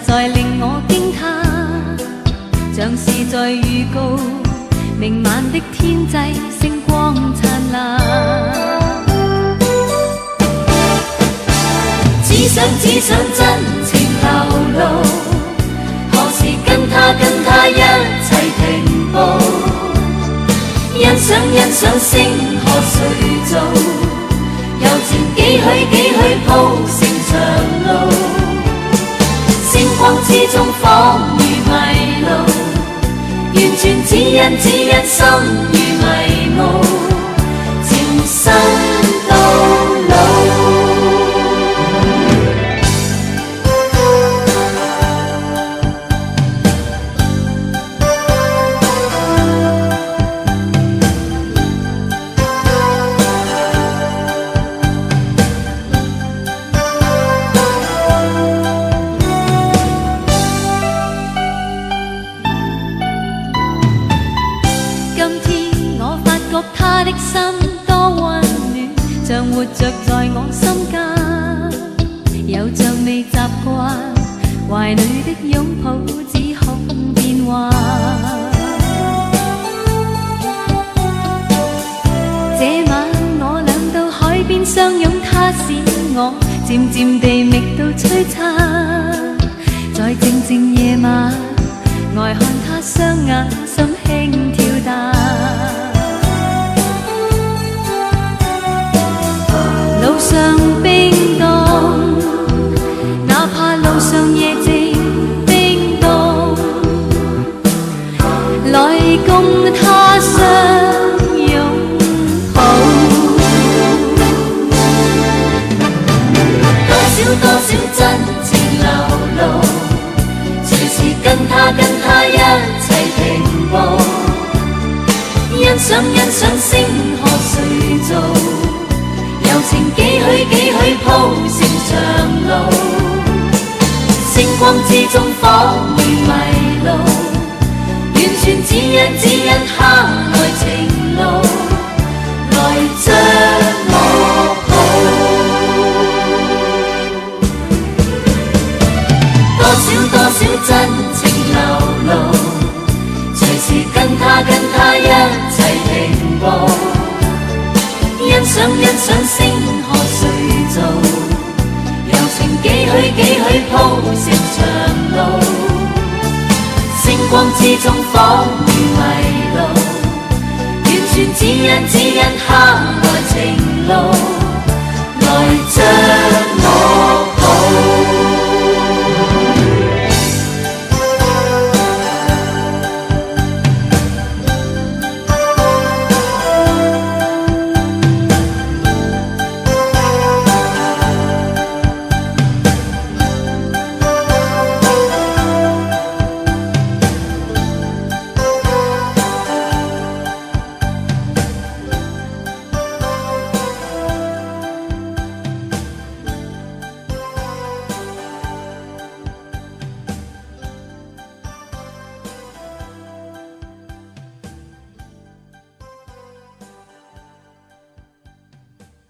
在令我驚嘆，像是在預告明晚的天際星光燦爛。只想真情流露，何時跟他一齊停步？欣賞星河誰造？柔情幾許鋪成長路，星光之中仿如迷路，完全指引心如迷霧，情深到老。他的心多溫暖，像活着在我心間，又像未習慣懷裡的擁抱，只恐變幻。這晚我倆到海邊相擁，他使我漸漸地覓到璀璨，在靜夜晚呆看他雙眼，心輕跳彈。路上冰凍，哪怕路上夜靜冰凍，來共他相擁抱。多少真情流露，隨時跟他一齊停步，欣賞星河誰造？柔情幾許鋪成長路，星光之中仿如迷路，完全指引刻來情路，來將我抱。多少真情流露，隨時跟他一齊停步，欣賞星河誰造？柔情幾許鋪成長路，星光之中仿如迷路，完全指引刻來情路，來將